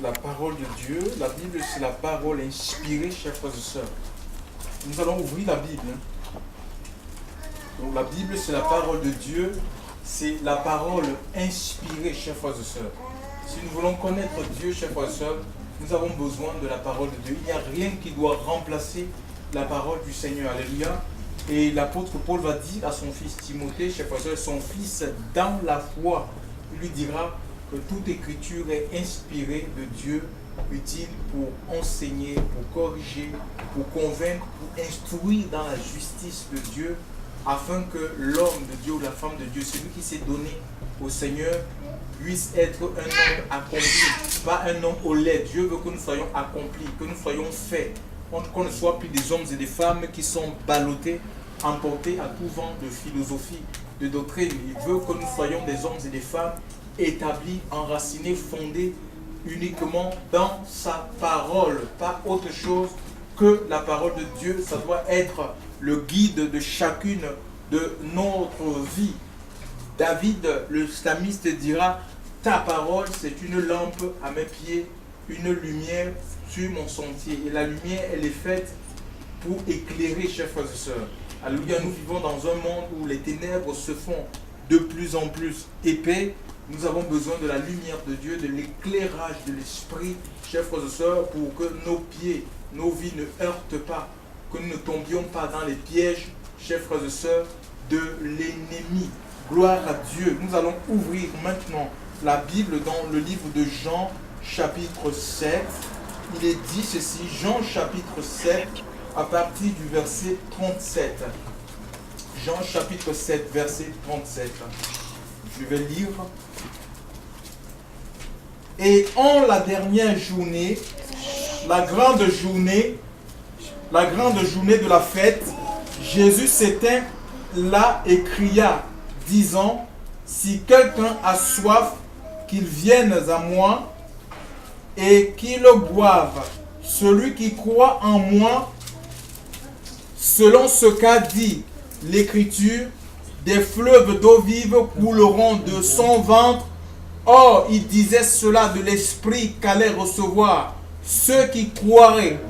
la parole de Dieu. La Bible, c'est la parole inspirée, chers frères et sœurs. Nous allons ouvrir la Bible. Donc la Bible, c'est la parole de Dieu. C'est la parole inspirée, chers frères et sœurs. Si nous voulons connaître Dieu, chers frères et sœurs, nous avons besoin de la parole de Dieu. Il n'y a rien qui doit remplacer la parole du Seigneur. Alléluia. Et l'apôtre Paul va dire à son fils Timothée, chers frères et sœurs, son fils dans la foi, il lui dira que toute écriture est inspirée de Dieu, utile pour enseigner, pour corriger, pour convaincre, pour instruire dans la justice de Dieu, afin que l'homme de Dieu ou la femme de Dieu, celui qui s'est donné au Seigneur, puisse être un homme accompli, pas un homme au lait. Dieu veut que nous soyons accomplis, que nous soyons faits, qu'on ne soit plus des hommes et des femmes qui sont ballottés, emportés à tout vent de philosophie, de doctrine. Il veut que nous soyons des hommes et des femmes établis, enracinés, fondés uniquement dans sa parole, pas autre chose que la parole de Dieu. Ça doit être le guide de chacune de notre vie. David, le psalmiste, dira: ta parole, c'est une lampe à mes pieds, une lumière sur mon sentier. Et la lumière, elle est faite pour éclairer, chers frères et sœurs. Alléluia, nous vivons dans un monde où les ténèbres se font de plus en plus épais. Nous avons besoin de la lumière de Dieu, de l'éclairage de l'esprit, chers frères et sœurs, pour que nos pieds, nos vies ne heurtent pas, que nous ne tombions pas dans les pièges, chers frères et sœurs, de l'ennemi. Gloire à Dieu. Nous allons ouvrir maintenant la Bible dans le livre de Jean, chapitre 7. Il est dit ceci, Jean chapitre 7, à partir du verset 37. Jean chapitre 7, verset 37. Je vais lire. Et en la dernière journée, la grande journée de la fête, Jésus s'étint là et cria, disant: si quelqu'un a soif, qu'il vienne à moi et qu'il boive. Celui qui croit en moi, selon ce qu'a dit l'Écriture, des fleuves d'eau vive couleront de son ventre. Or, il disait cela de l'Esprit qu'allaient recevoir ceux qui croyaient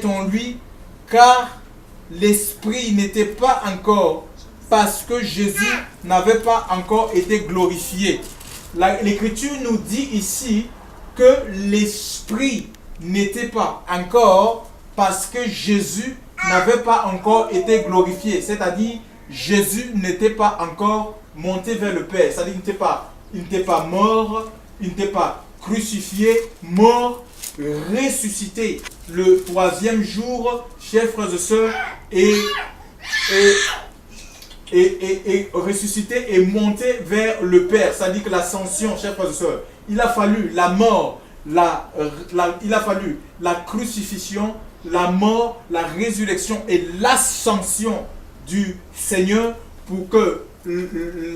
en lui, car l'Esprit n'était pas encore, parce que Jésus n'avait pas encore été glorifié. L'Écriture nous dit ici que l'Esprit n'était pas encore, parce que Jésus n'avait pas encore été glorifié. C'est-à-dire, Jésus n'était pas encore monté vers le Père. C'est-à-dire qu'il n'était pas mort, il n'était pas crucifié, mort, ressuscité le troisième jour, chers frères et sœurs, et ressuscité et monté vers le Père. C'est-à-dire que l'ascension, chers frères et sœurs, il a fallu la mort, il a fallu la crucifixion, la mort, la résurrection et l'ascension du Seigneur pour que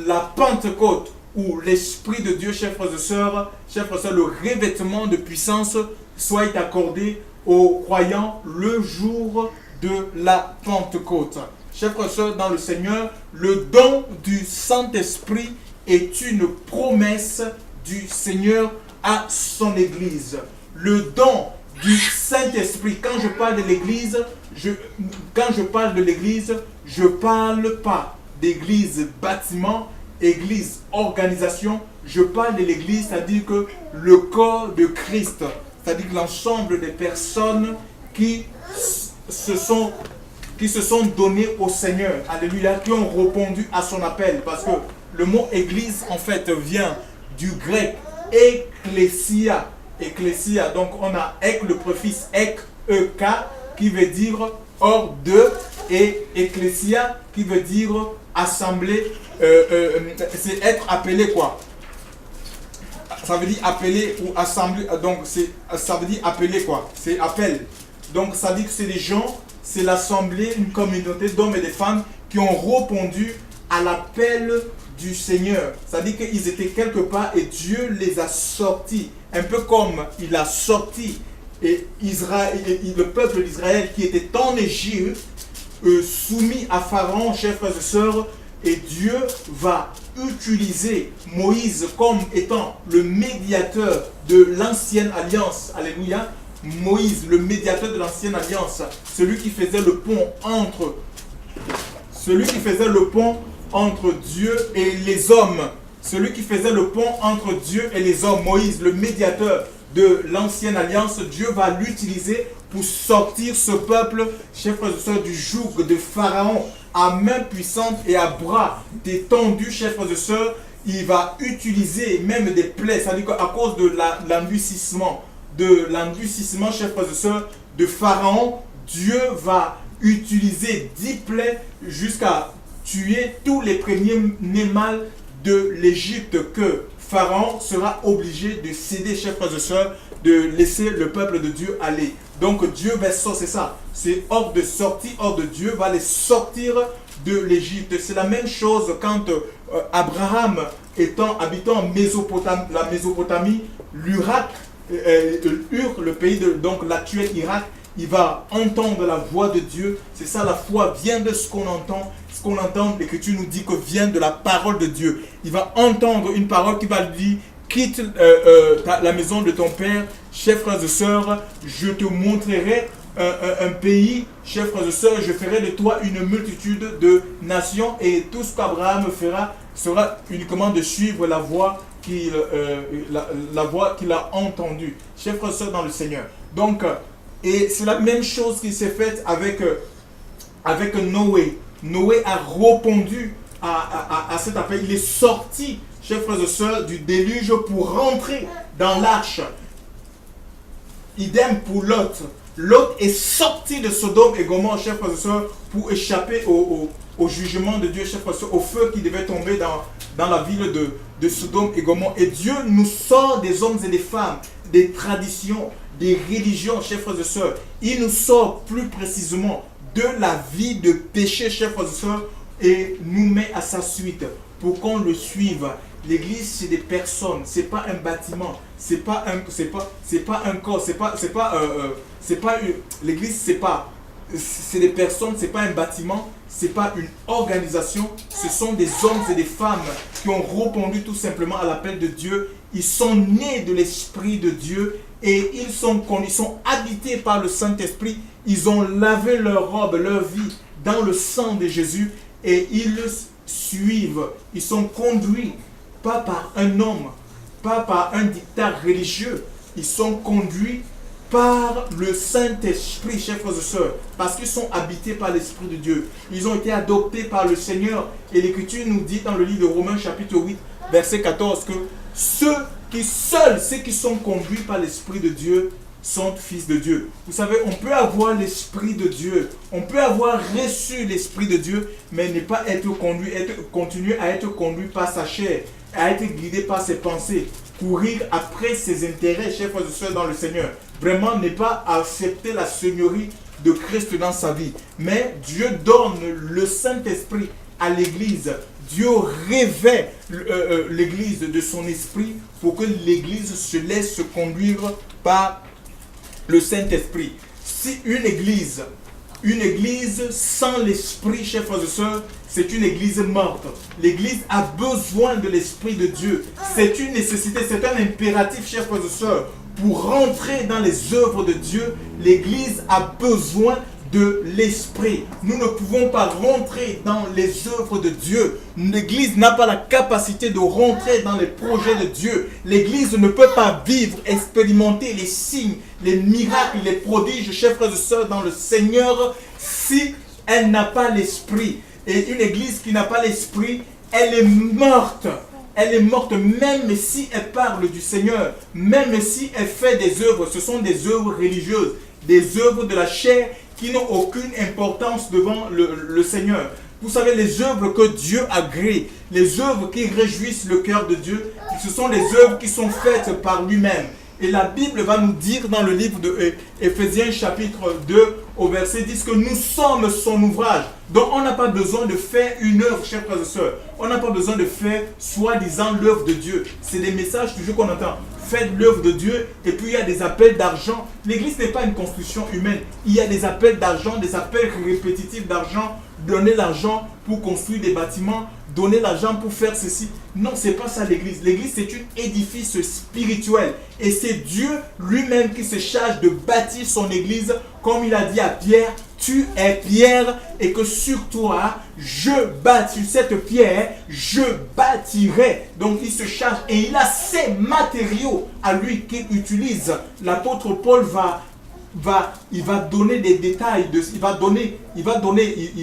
la Pentecôte ou l'Esprit de Dieu, chers frères et sœurs, le revêtement de puissance soit accordé aux croyants le jour de la Pentecôte. Chers frères et sœurs, dans le Seigneur, le don du Saint-Esprit est une promesse du Seigneur à son Église. Le don du Saint-Esprit, quand je parle de l'Église, je parle pas d'église bâtiment, église organisation, je parle de l'église, c'est-à-dire que le corps de Christ, c'est-à-dire l'ensemble des personnes qui se sont données au Seigneur, alléluia, qui ont répondu à son appel, parce que le mot église en fait vient du grec ecclésia, donc on a le préfixe ek, qui veut dire hors de, et ecclésia qui veut dire assemblée, c'est être appelé quoi. Ça veut dire appeler ou assembler, donc ça veut dire appeler quoi, c'est appel. Donc ça dit que c'est des gens, c'est l'assemblée, une communauté d'hommes et de femmes qui ont répondu à l'appel du Seigneur. Ça dit qu'ils étaient quelque part et Dieu les a sortis, un peu comme il a sorti le peuple d'Israël qui était en Égypte, soumis à Pharaon, chers frères et sœurs, Et Dieu va utiliser Moïse comme étant le médiateur de l'ancienne alliance. Alléluia. Moïse, le médiateur de l'ancienne alliance, celui qui faisait le pont entre Dieu et les hommes. Celui qui faisait le pont entre Dieu et les hommes. Moïse, le médiateur de l'ancienne alliance, Dieu va l'utiliser pour sortir ce peuple, chers frères et sœurs, du joug de Pharaon, à main puissante et à bras détendus, chers frères et sœurs. Il va utiliser même des plaies, c'est-à-dire qu'à cause de l'endurcissement, chers frères et sœurs, de Pharaon, Dieu va utiliser 10 plaies jusqu'à tuer tous les premiers-nés mâles de l'Égypte, que Pharaon sera obligé de céder, chers frères et sœurs, de laisser le peuple de Dieu aller. Donc Dieu va sortir, c'est ça, c'est ordre de sortie, ordre de Dieu va les sortir de l'Égypte. C'est la même chose quand Abraham habitant en la Mésopotamie, l'Urak, le pays de donc l'actuel Irak, il va entendre la voix de Dieu. C'est ça, la foi vient de ce qu'on entend. Ce qu'on entend, l'Écriture nous dit que vient de la parole de Dieu. Il va entendre une parole qui va lui dire: quitte la maison de ton père, chers frères et sœurs, je te montrerai un pays, chers frères et sœurs, je ferai de toi une multitude de nations, et tout ce qu'Abraham fera sera uniquement de suivre la voix qu'il a entendue. Chers frères et sœurs dans le Seigneur. Donc, et c'est la même chose qui s'est faite avec Noé. Noé a répondu à cet appel. Il est sorti, chers frères et sœurs, du déluge pour rentrer dans l'arche. Idem pour Lot. Lot est sorti de Sodome et Gomorrhe, chers frères et sœurs, pour échapper au jugement de Dieu, chers frères et sœurs, au feu qui devait tomber dans la ville de Sodome et Gomorrhe. Et Dieu nous sort des hommes et des femmes, des traditions, des religions, chers frères et sœurs. Il nous sort plus précisément de la vie de péché, chers frères et sœurs, et nous met à sa suite pour qu'on le suive. L'église, c'est des personnes, c'est pas un bâtiment, c'est pas un corps, l'église, c'est des personnes, c'est pas un bâtiment, c'est pas une organisation, ce sont des hommes et des femmes qui ont répondu tout simplement à l'appel de Dieu. Ils sont nés de l'Esprit de Dieu et ils sont habités par le Saint-Esprit. Ils ont lavé leur robe, leur vie dans le sang de Jésus et ils le suivent. Ils sont conduits pas par un homme, pas par un dictat religieux. Ils sont conduits par le Saint-Esprit, chers frères et sœurs, parce qu'ils sont habités par l'Esprit de Dieu. Ils ont été adoptés par le Seigneur. Et l'Écriture nous dit dans le livre de Romains chapitre 8, verset 14, que ceux qui sont conduits par l'Esprit de Dieu sont fils de Dieu. Vous savez, on peut avoir l'Esprit de Dieu, on peut avoir reçu l'Esprit de Dieu, mais ne pas être conduit, continuer à être conduit par sa chair, à être guidé par ses pensées, courir après ses intérêts, chers frères et sœurs dans le Seigneur. Vraiment, ne pas accepter la seigneurie de Christ dans sa vie. Mais Dieu donne le Saint-Esprit à l'Église. Dieu revêt l'Église de son esprit pour que l'Église se laisse conduire par le Saint-Esprit. Si une église sans l'Esprit, chers frères et sœurs, c'est une église morte. L'église a besoin de l'Esprit de Dieu. C'est une nécessité, c'est un impératif, chers frères et sœurs. Pour rentrer dans les œuvres de Dieu, l'église a besoin de l'Esprit. Nous ne pouvons pas rentrer dans les œuvres de Dieu. L'église n'a pas la capacité de rentrer dans les projets de Dieu. L'église ne peut pas vivre, expérimenter les signes, les miracles, les prodiges, chers frères et sœurs, dans le Seigneur, si elle n'a pas l'Esprit. Et une église qui n'a pas l'Esprit, elle est morte. Elle est morte même si elle parle du Seigneur, même si elle fait des œuvres. Ce sont des œuvres religieuses, des œuvres de la chair qui n'ont aucune importance devant le Seigneur. Vous savez, les œuvres que Dieu agrée, les œuvres qui réjouissent le cœur de Dieu, ce sont les œuvres qui sont faites par lui-même. Et la Bible va nous dire dans le livre de Éphésiens chapitre 2 au verset 10 que nous sommes son ouvrage. Donc on n'a pas besoin de faire une œuvre, chers frères et sœurs. On n'a pas besoin de faire soi-disant l'œuvre de Dieu. C'est des messages toujours qu'on entend. Faites l'œuvre de Dieu et puis il y a des appels d'argent. L'église n'est pas une construction humaine. Il y a des appels d'argent, des appels répétitifs d'argent donner l'argent pour construire des bâtiments, donner l'argent pour faire ceci. Non, ce n'est pas ça l'église. L'église, c'est un édifice spirituel. Et c'est Dieu lui-même qui se charge de bâtir son église, comme il a dit à Pierre, tu es Pierre, et que sur toi, je bâtis cette pierre, je bâtirai. Donc il se charge et il a ses matériaux à lui qu'il utilise. L'apôtre Paul il va donner des détails, il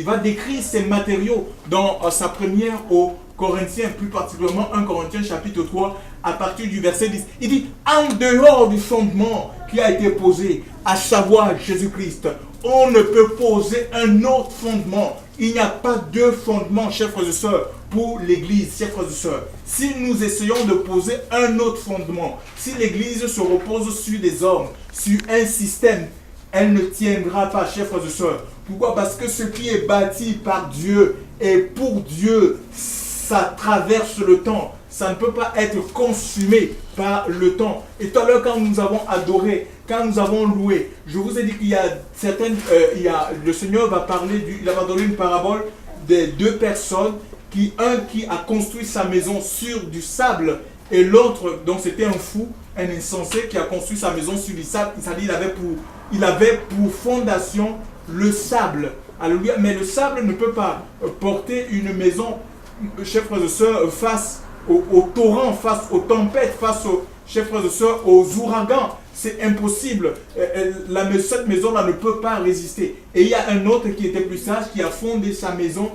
va décrire ses matériaux dans sa première aux Corinthiens, plus particulièrement 1 Corinthiens chapitre 3, à partir du verset 10. Il dit, en dehors du fondement qui a été posé, à savoir Jésus-Christ, on ne peut poser un autre fondement. Il n'y a pas deux fondements, chers frères et sœurs, pour l'église, chers frères et sœurs. Si nous essayons de poser un autre fondement, si l'église se repose sur des hommes, sur un système, elle ne tiendra pas, chers frères et sœurs. Pourquoi? Parce que ce qui est bâti par Dieu et pour Dieu, ça traverse le temps. Ça ne peut pas être consumé par le temps. Et tout à l'heure, quand nous avons adoré, quand nous avons loué, je vous ai dit qu'il y a certaines, le Seigneur va donner une parabole des deux personnes, un qui a construit sa maison sur du sable et l'autre, donc c'était un fou, un insensé qui a construit sa maison sur du sable. C'est-à-dire il avait pour fondation le sable. Alléluia. Mais le sable ne peut pas porter une maison, chers frères et sœurs, face aux torrents, face aux tempêtes, face aux, chers frères et sœurs, aux ouragans. C'est impossible. Cette maison-là ne peut pas résister. Et il y a un autre qui était plus sage, qui a fondé sa maison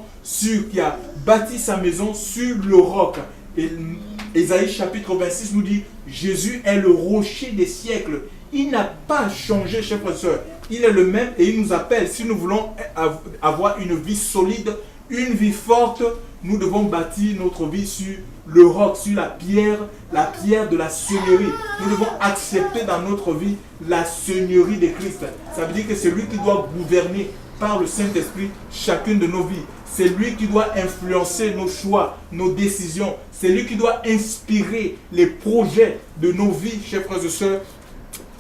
qui a bâti sa maison sur le roc. Et Ésaïe chapitre 26 nous dit, Jésus est le rocher des siècles. Il n'a pas changé, chers frères et sœurs. Il est le même et il nous appelle. Si nous voulons avoir une vie solide, une vie forte, nous devons bâtir notre vie sur le roc, sur la pierre de la seigneurie. Nous devons accepter dans notre vie la seigneurie de Christ. Ça veut dire que c'est lui qui doit gouverner par le Saint-Esprit chacune de nos vies. C'est lui qui doit influencer nos choix, nos décisions. C'est lui qui doit inspirer les projets de nos vies, chers frères et sœurs,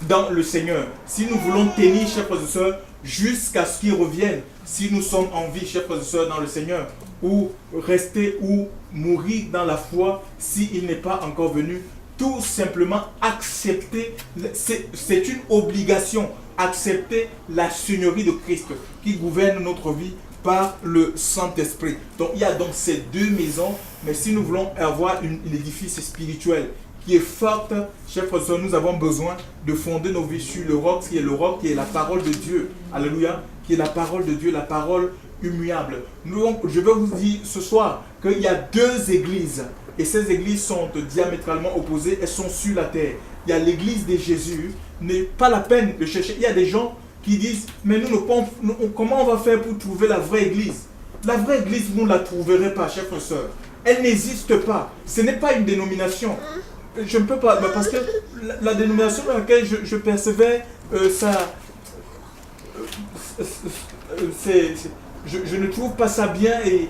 dans le Seigneur. Si nous voulons tenir, chers frères et sœurs, jusqu'à ce qu'il revienne, si nous sommes en vie, chers frères et sœurs, dans le Seigneur, ou rester ou mourir dans la foi s'il n'est pas encore venu, tout simplement accepter, c'est une obligation, accepter la seigneurie de Christ qui gouverne notre vie par le Saint-Esprit. Donc il y a donc ces deux maisons, mais si nous voulons avoir un édifice spirituel qui est forte, chers frères et sœurs, nous avons besoin de fonder nos vies sur le roc, qui est la parole de Dieu. Alléluia, qui est la parole de Dieu, la parole immuable. Je vais vous dire ce soir qu'il y a deux églises, et ces églises sont diamétralement opposées, elles sont sur la terre. Il y a l'église de Jésus, n'est pas la peine de chercher. Il y a des gens qui disent, mais comment on va faire pour trouver la vraie église? La vraie église, vous ne la trouverez pas, chers frères et sœurs. Elle n'existe pas. Ce n'est pas une dénomination. Je ne peux pas, parce que la dénomination dans laquelle je percevais, je ne trouve pas ça bien et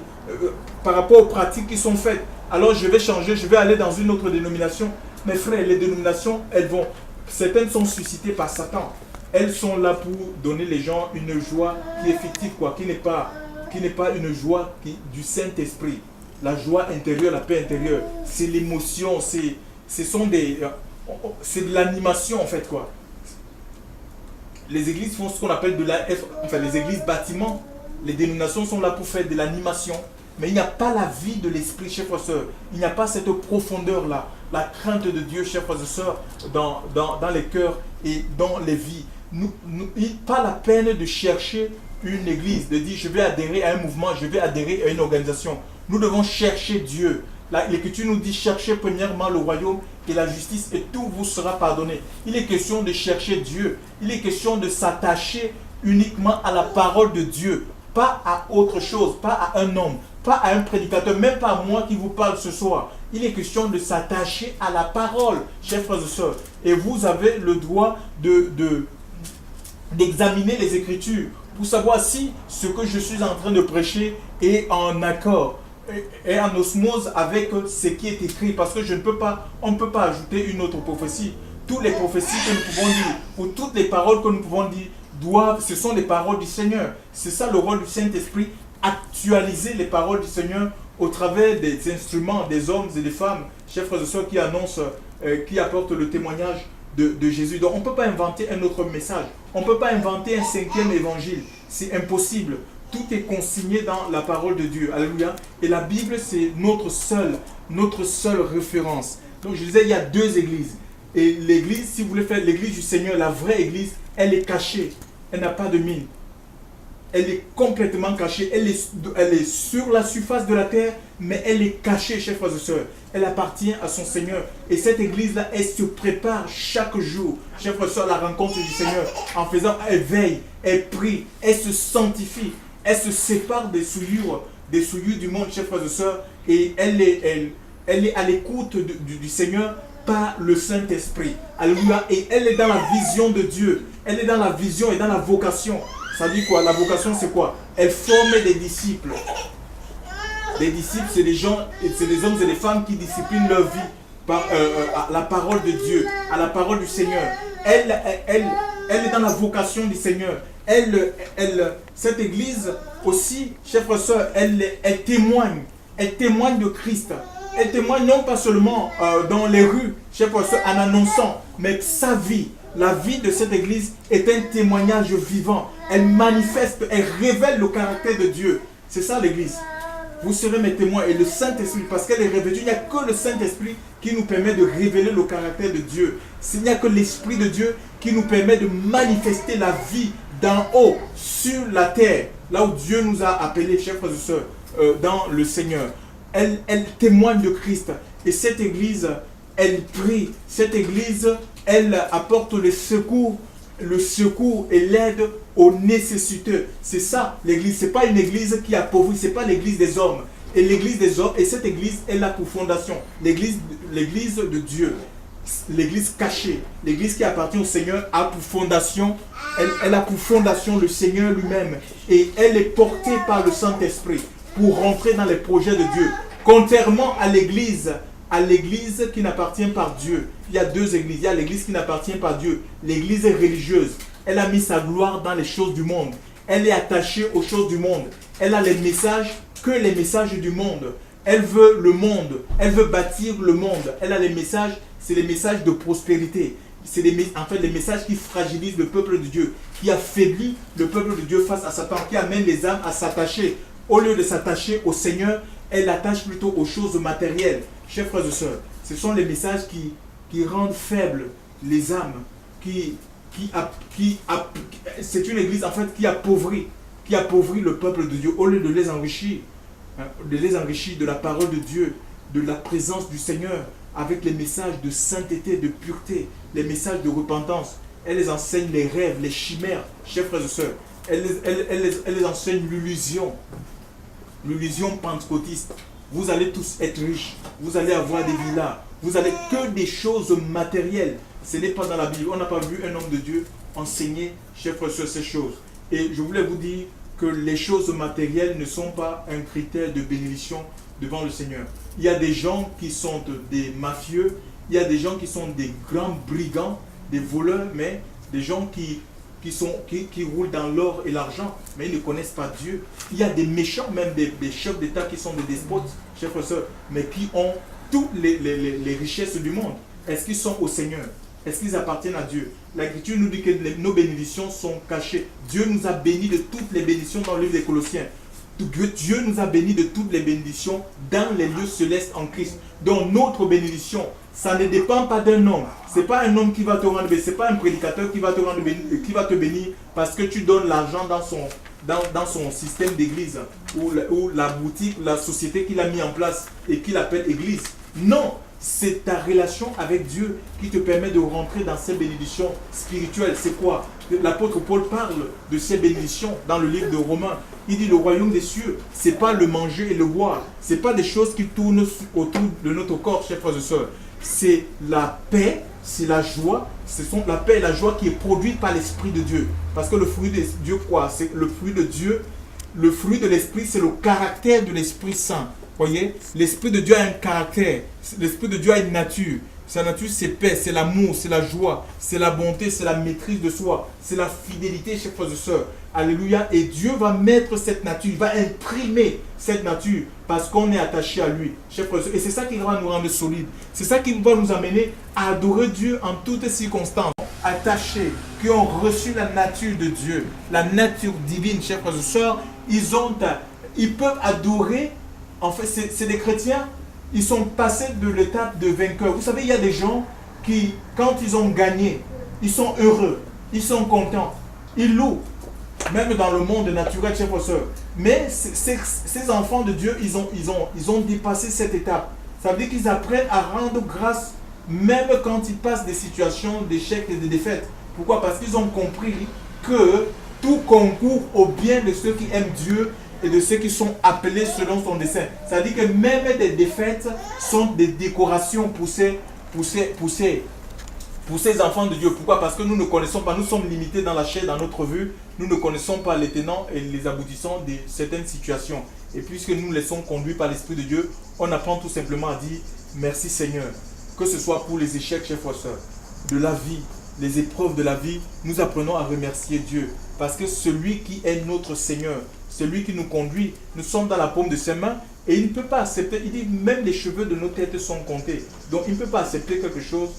par rapport aux pratiques qui sont faites. Alors je vais changer, je vais aller dans une autre dénomination. Mes frères, les dénominations, certaines sont suscitées par Satan. Elles sont là pour donner les gens une joie qui est fictive, qui n'est pas une joie du Saint-Esprit. La joie intérieure, la paix intérieure, c'est l'émotion, c'est de l'animation en fait quoi. Les églises font ce qu'on appelle les églises bâtiments. Les dénominations sont là pour faire de l'animation. Mais il n'y a pas la vie de l'esprit, chers frères et sœurs. Il n'y a pas cette profondeur-là. La crainte de Dieu, chers frères et sœurs, dans les cœurs et dans les vies. Pas la peine de chercher une église, de dire je vais adhérer à un mouvement, je vais adhérer à une organisation. Nous devons chercher Dieu. L'Écriture nous dit cherchez premièrement le royaume et la justice et tout vous sera pardonné. Il est question de chercher Dieu. Il est question de s'attacher uniquement à la parole de Dieu. Pas à autre chose, pas à un homme, pas à un prédicateur, même pas à moi qui vous parle ce soir. Il est question de s'attacher à la parole, chers frères et sœurs. Et vous avez le droit d'examiner les Écritures pour savoir si ce que je suis en train de prêcher est en accord, est en osmose avec ce qui est écrit. Parce que on ne peut pas ajouter une autre prophétie. Toutes les prophéties que nous pouvons dire, ou toutes les paroles que nous pouvons dire, ce sont les paroles du Seigneur. C'est ça le rôle du Saint-Esprit, actualiser les paroles du Seigneur au travers des instruments, des hommes et des femmes, chers frères et sœurs, qui annoncent, qui apportent le témoignage de Jésus. Donc on ne peut pas inventer un autre message. On ne peut pas inventer un 5e évangile. C'est impossible. Tout est consigné dans la parole de Dieu. Alléluia. Et la Bible, c'est notre seule référence. Donc je disais, il y a 2 églises. Et l'église, si vous voulez faire l'église du Seigneur, la vraie église, elle est cachée. Elle n'a pas de mine. Elle est complètement cachée. Elle est sur la surface de la terre, mais elle est cachée, chers frères et sœurs. Elle appartient à son Seigneur. Et cette église-là, elle se prépare chaque jour, chers frères et sœurs, à la rencontre du Seigneur. En faisant, elle veille, elle prie, elle se sanctifie, elle se sépare des souillures du monde, chers frères et sœurs. Et elle est à l'écoute du Seigneur par le Saint-Esprit. Alléluia. Et elle est dans la vision de Dieu. Elle est dans la vision et dans la vocation. Ça dit quoi? La vocation, c'est quoi? Elle forme des disciples. Des disciples, c'est des gens, c'est des hommes et des femmes qui disciplinent leur vie à la parole de Dieu, à la parole du Seigneur. Elle est dans la vocation du Seigneur. Cette église aussi, chers frères et sœurs, elle témoigne. Elle témoigne de Christ. Elle témoigne non pas seulement dans les rues, chers frères et sœurs, en annonçant, mais sa vie. La vie de cette église est un témoignage vivant. Elle manifeste, elle révèle le caractère de Dieu. C'est ça l'église. Vous serez mes témoins. Et le Saint-Esprit, parce qu'elle est revêtue, il n'y a que le Saint-Esprit qui nous permet de révéler le caractère de Dieu. Il n'y a que l'Esprit de Dieu qui nous permet de manifester la vie d'en haut, sur la terre, là où Dieu nous a appelés, chers frères et sœurs, dans le Seigneur. Elle témoigne de Christ. Et cette église, elle prie. Cette église, elle apporte le secours et l'aide aux nécessiteux. C'est ça l'église. Ce n'est pas une église qui appauvrit, ce n'est pas l'église des hommes. Et l'église des hommes, et cette église, elle a pour fondation l'église de Dieu. L'église cachée, l'église qui appartient au Seigneur a pour fondation, elle a pour fondation le Seigneur lui-même. Et elle est portée par le Saint-Esprit pour rentrer dans les projets de Dieu. Contrairement à l'église qui n'appartient pas à Dieu. Il y a 2 églises. Il y a l'église qui n'appartient pas à Dieu. L'église est religieuse. Elle a mis sa gloire dans les choses du monde. Elle est attachée aux choses du monde. Elle a les messages du monde. Elle veut le monde. Elle veut bâtir le monde. Elle a les messages, c'est les messages de prospérité. C'est en fait les messages qui fragilisent le peuple de Dieu, qui affaiblit le peuple de Dieu face à Satan, qui amène les âmes à s'attacher. Au lieu de s'attacher au Seigneur, elle attache plutôt aux choses matérielles. Chers frères et sœurs, ce sont les messages qui rendent faibles les âmes, c'est une église en fait qui appauvrit le peuple de Dieu au lieu de les enrichir, de la parole de Dieu, de la présence du Seigneur, avec les messages de sainteté, de pureté, les messages de repentance. Elle les enseigne les rêves, les chimères, chers frères et sœurs. Elle les enseigne l'illusion pentecôtiste. Vous allez tous être riches, vous allez avoir des villas, vous allez que des choses matérielles. Ce n'est pas dans la Bible. On n'a pas vu un homme de Dieu enseigner, chers frères et sœurs, ces choses. Et je voulais vous dire que les choses matérielles ne sont pas un critère de bénédiction devant le Seigneur. Il y a des gens qui sont des mafieux, il y a des gens qui sont des grands brigands, des voleurs, mais des gens qui roulent dans l'or et l'argent, mais ils ne connaissent pas Dieu. Il y a des méchants, même des chefs d'État qui sont des despotes, chers frères et sœurs, mais qui ont toutes les richesses du monde. Est-ce qu'ils sont au Seigneur? Est-ce qu'ils appartiennent à Dieu? L'Écriture nous dit que nos bénédictions sont cachées. Dieu nous a bénis de toutes les bénédictions dans le livre des Colossiens. Dieu nous a bénis de toutes les bénédictions dans les lieux célestes en Christ. Donc notre bénédiction, ça ne dépend pas d'un homme. Ce n'est pas un homme qui va te rendre béni. Ce n'est pas un prédicateur qui va te bénir parce que tu donnes l'argent dans son système d'église ou la boutique, la société qu'il a mis en place et qu'il appelle église. Non, c'est ta relation avec Dieu qui te permet de rentrer dans ces bénédictions spirituelles. C'est quoi? L'apôtre Paul parle de ces bénédictions dans le livre de Romains. Il dit le royaume des cieux, ce n'est pas le manger et le boire. Ce n'est pas des choses qui tournent autour de notre corps, chers frères et sœurs. C'est la paix, c'est la joie. Ce sont la paix et la joie qui est produite par l'Esprit de Dieu. Parce que le fruit de Dieu, quoi? C'est le fruit de Dieu. Le fruit de l'Esprit, c'est le caractère de l'Esprit Saint. Voyez, l'Esprit de Dieu a un caractère, l'Esprit de Dieu a une nature. Sa nature, c'est paix, c'est l'amour, c'est la joie, c'est la bonté, c'est la maîtrise de soi, c'est la fidélité, chers frères et sœurs. Alléluia. Et Dieu va mettre cette nature, il va imprimer cette nature parce qu'on est attaché à lui, chers frères et sœurs. Et c'est ça qui va nous rendre solides. C'est ça qui va nous amener à adorer Dieu en toutes circonstances. Attachés, qui ont reçu la nature de Dieu, la nature divine, chers frères et sœurs, ils peuvent adorer. En fait, c'est des chrétiens. Ils sont passés de l'étape de vainqueur. Vous savez, il y a des gens qui, quand ils ont gagné, ils sont heureux, ils sont contents, ils louent, même dans le monde naturel, chers frères et sœurs. Mais ces enfants de Dieu, ils ont dépassé cette étape. Ça veut dire qu'ils apprennent à rendre grâce même quand ils passent des situations d'échecs et de défaites. Pourquoi? Parce qu'ils ont compris que tout concourt au bien de ceux qui aiment Dieu et de ceux qui sont appelés selon son dessein. Ça veut dire que même des défaites sont des décorations pour ces enfants de Dieu. Pourquoi? Parce que nous ne connaissons pas, nous sommes limités dans la chair, dans notre vue. Nous ne connaissons pas les tenants et les aboutissants de certaines situations. Et puisque nous nous laissons conduire par l'Esprit de Dieu, on apprend tout simplement à dire merci Seigneur. Que ce soit pour les échecs, chers frères et sœurs, de la vie, les épreuves de la vie, nous apprenons à remercier Dieu. Parce que celui qui est notre Seigneur, celui qui nous conduit, nous sommes dans la paume de ses mains et il ne peut pas accepter, il dit même les cheveux de nos têtes sont comptés. Donc il ne peut pas accepter quelque chose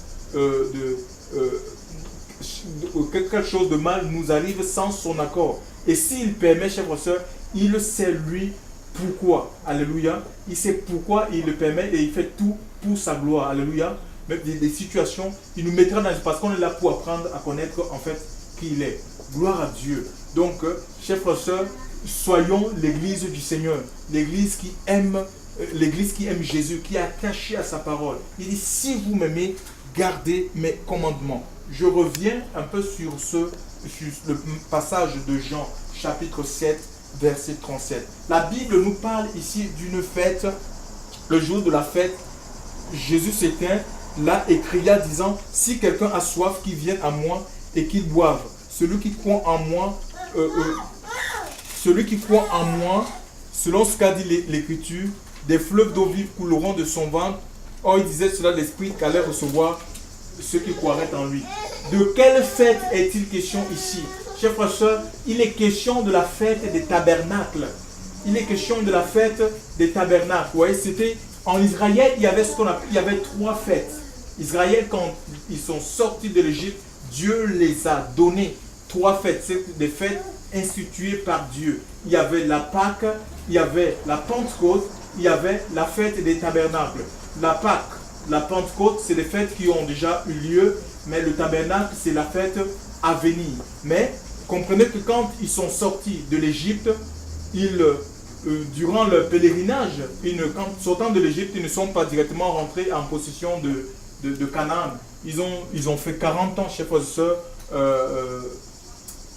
quelque chose de mal nous arrive sans son accord. Et s'il permet, chers frères et sœurs, il sait lui pourquoi. Alléluia. Il sait pourquoi il le permet et il fait tout pour sa gloire. Alléluia. Même des situations, il nous mettra dans... Parce qu'on est là pour apprendre à connaître en fait qui il est. Gloire à Dieu. Donc, chers frères et sœurs, soyons l'église du Seigneur. L'église qui aime Jésus, qui est attachée à sa parole. Il dit, si vous m'aimez, gardez mes commandements. Je reviens un peu sur le passage de Jean, chapitre 7, verset 37. La Bible nous parle ici d'une fête. Le jour de la fête, Jésus s'éteint là et cria disant, si quelqu'un a soif, qu'il vienne à moi et qu'il boive. Celui qui croit en moi, selon ce qu'a dit l'Écriture, des fleuves d'eau vive couleront de son ventre. Or, il disait cela de l'Esprit qu'allait recevoir ceux qui croiraient en lui. De quelle fête est-il question ici? Chers frères et sœurs, il est question de la fête des tabernacles. Il est question de la fête des tabernacles. Vous voyez, c'était en Israël, il y avait trois fêtes. Israël, quand ils sont sortis de l'Égypte, Dieu les a donné trois fêtes. C'est des fêtes instituées par Dieu. Il y avait la Pâque, il y avait la Pentecôte, il y avait la fête des tabernacles. La Pâque, la Pentecôte, c'est des fêtes qui ont déjà eu lieu, mais le tabernacle, c'est la fête à venir. Mais comprenez que quand ils sont sortis de l'Égypte, durant leur pèlerinage, sortant de l'Égypte, ils ne sont pas directement rentrés en possession de Canaan. Ils ont fait 40 ans, chers frères et sœurs,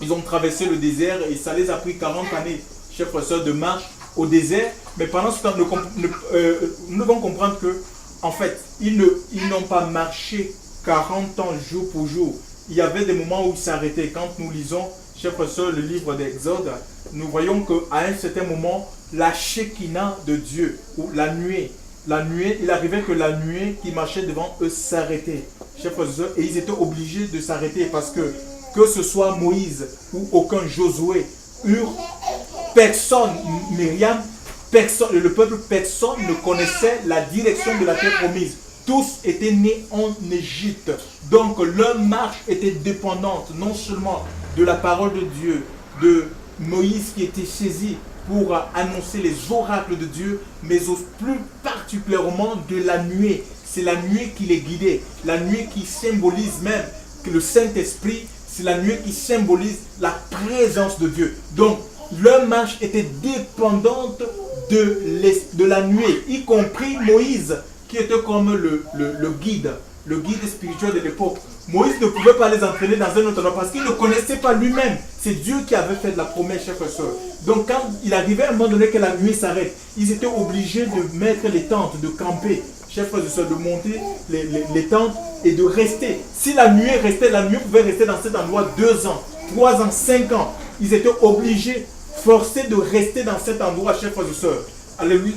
ils ont traversé le désert et ça les a pris 40 années, chers frères et sœurs, de marche au désert. Mais pendant ce temps, nous devons comprendre que, en fait, ils n'ont pas marché 40 ans jour pour jour. Il y avait des moments où ils s'arrêtaient. Quand nous lisons, chers frères et sœurs, le livre d'Exode, nous voyons qu'à un certain moment, la Shekinah de Dieu, ou la nuée, il arrivait que la nuée qui marchait devant eux s'arrêtait, chers frères et sœurs, et ils étaient obligés de s'arrêter parce que ce soit Moïse ou aucun Josué, personne, Myriam, le peuple, personne ne connaissait la direction de la terre promise. Tous étaient nés en Égypte. Donc leur marche était dépendante non seulement de la parole de Dieu, de Moïse qui était saisi pour annoncer les oracles de Dieu, mais plus particulièrement de la nuée. C'est la nuée qui les guidait. La nuée qui symbolise même que le Saint-Esprit, c'est la nuée qui symbolise la présence de Dieu. Donc leur marche était dépendante de la nuée, y compris Moïse, qui était comme le guide spirituel de l'époque. Moïse ne pouvait pas les entraîner dans un autre endroit parce qu'il ne connaissait pas lui-même. C'est Dieu qui avait fait la promesse, chers frères et sœurs. Donc quand il arrivait à un moment donné que la nuit s'arrête, ils étaient obligés de mettre les tentes, de camper, chers frères et sœurs, de monter les tentes et de rester. Si la nuit restait, la nuit pouvait rester dans cet endroit 2 ans, 3 ans, 5 ans. Ils étaient obligés, forcés de rester dans cet endroit, chers frères et sœurs. alléluia,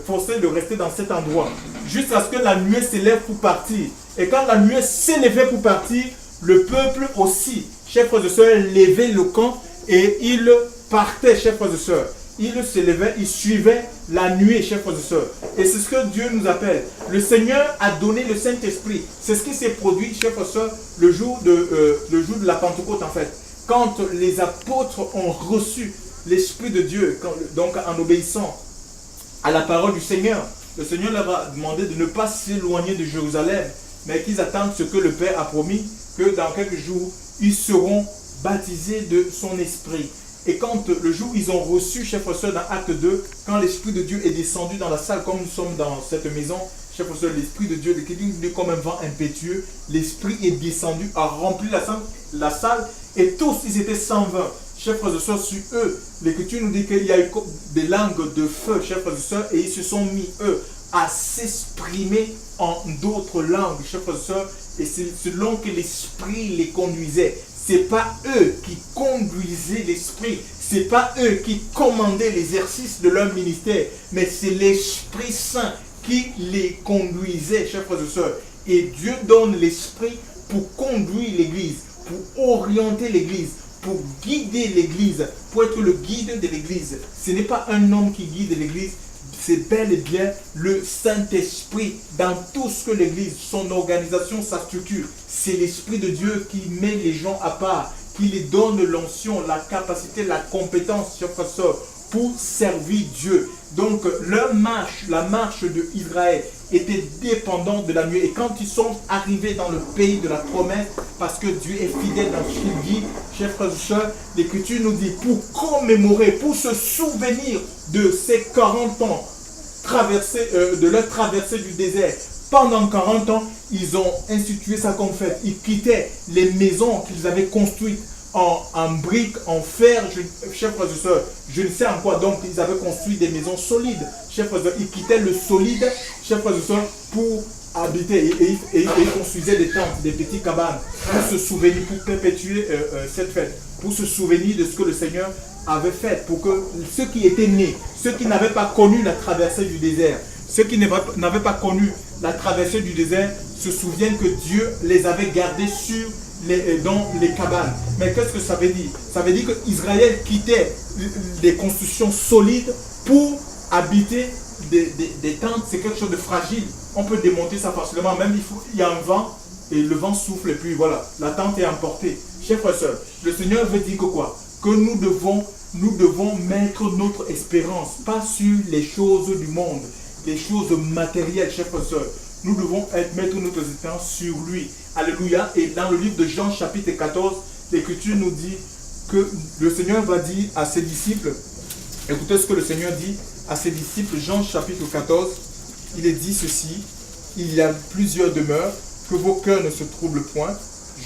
forcé de rester dans cet endroit. Jusqu'à ce que la nuée s'élève pour partir. Et quand la nuée s'élevait pour partir, le peuple aussi, chers frères et sœurs, levait le camp et il partait, chers frères et sœurs. Il se levait, il suivait la nuée, chers frères et sœurs. Et c'est ce que Dieu nous appelle. Le Seigneur a donné le Saint-Esprit. C'est ce qui s'est produit, chers frères et sœurs, le jour de la Pentecôte, en fait. Quand les apôtres ont reçu l'Esprit de Dieu, donc en obéissant à la parole du Seigneur, le Seigneur leur a demandé de ne pas s'éloigner de Jérusalem, mais qu'ils attendent ce que le Père a promis, que dans quelques jours, ils seront baptisés de son Esprit. Et quand le jour où ils ont reçu, chers frères et sœurs, dans Acte 2, quand l'Esprit de Dieu est descendu dans la salle, comme nous sommes dans cette maison, chers frères et sœurs, l'Esprit de Dieu, comme un vent impétueux, l'Esprit est descendu, a rempli la salle, et tous, ils étaient 120. Chers frères et sœurs, sur eux, l'Écriture nous dit qu'il y a eu des langues de feu, chers frères et sœurs, et ils se sont mis, eux, à s'exprimer en d'autres langues, chers frères et sœurs, et c'est selon que l'Esprit les conduisait. Ce n'est pas eux qui conduisaient l'Esprit, ce n'est pas eux qui commandaient l'exercice de leur ministère, mais c'est l'Esprit Saint qui les conduisait, chers frères et sœurs. Et Dieu donne l'Esprit pour conduire l'Église, pour orienter l'Église, pour guider l'Église, pour être le guide de l'Église. Ce n'est pas un homme qui guide l'Église, c'est bel et bien le Saint-Esprit dans tout ce que l'Église, son organisation, sa structure. C'est l'Esprit de Dieu qui met les gens à part, qui les donne l'onction, la capacité, la compétence, chers frères et sœurs, pour servir Dieu. Donc leur marche, la marche d'Israël était dépendante de la nuée. Et quand ils sont arrivés dans le pays de la promesse, parce que Dieu est fidèle dans ce qu'il dit, chers frères et sœurs, l'Écriture nous dit, pour commémorer, pour se souvenir de ces 40 ans de leur traversée du désert. Pendant 40 ans, ils ont institué ça comme fête. Ils quittaient les maisons qu'ils avaient construites en briques, en fer, chers frères et sœurs, je ne sais en quoi. Donc, ils avaient construit des maisons solides. Chers frères et sœurs, ils quittaient le solide, chers frères et sœurs, pour habiter. Et ils construisaient des tentes, des petites cabanes, pour se souvenir, pour perpétuer cette fête, pour se souvenir de ce que le Seigneur avait fait, pour que ceux qui étaient nés, ceux qui n'avaient pas connu la traversée du désert, ceux qui n'avaient pas connu la traversée du désert, se souviennent que Dieu les avait gardés dans les cabanes. Mais qu'est-ce que ça veut dire? Ça veut dire qu'Israël quittait des constructions solides pour habiter des tentes. C'est quelque chose de fragile. On peut démonter ça facilement. Même il y a un vent et le vent souffle et puis voilà, la tente est emportée. Chers frères et sœurs, le Seigneur veut dire que quoi? Que nous devons mettre notre espérance, pas sur les choses du monde, les choses matérielles, chers frères et sœurs. Nous devons mettre notre espérance sur lui. Alléluia. Et dans le livre de Jean chapitre 14, l'Écriture nous dit que le Seigneur va dire à ses disciples, écoutez ce que le Seigneur dit à ses disciples, Jean chapitre 14, il est dit ceci, il y a plusieurs demeures, que vos cœurs ne se troublent point.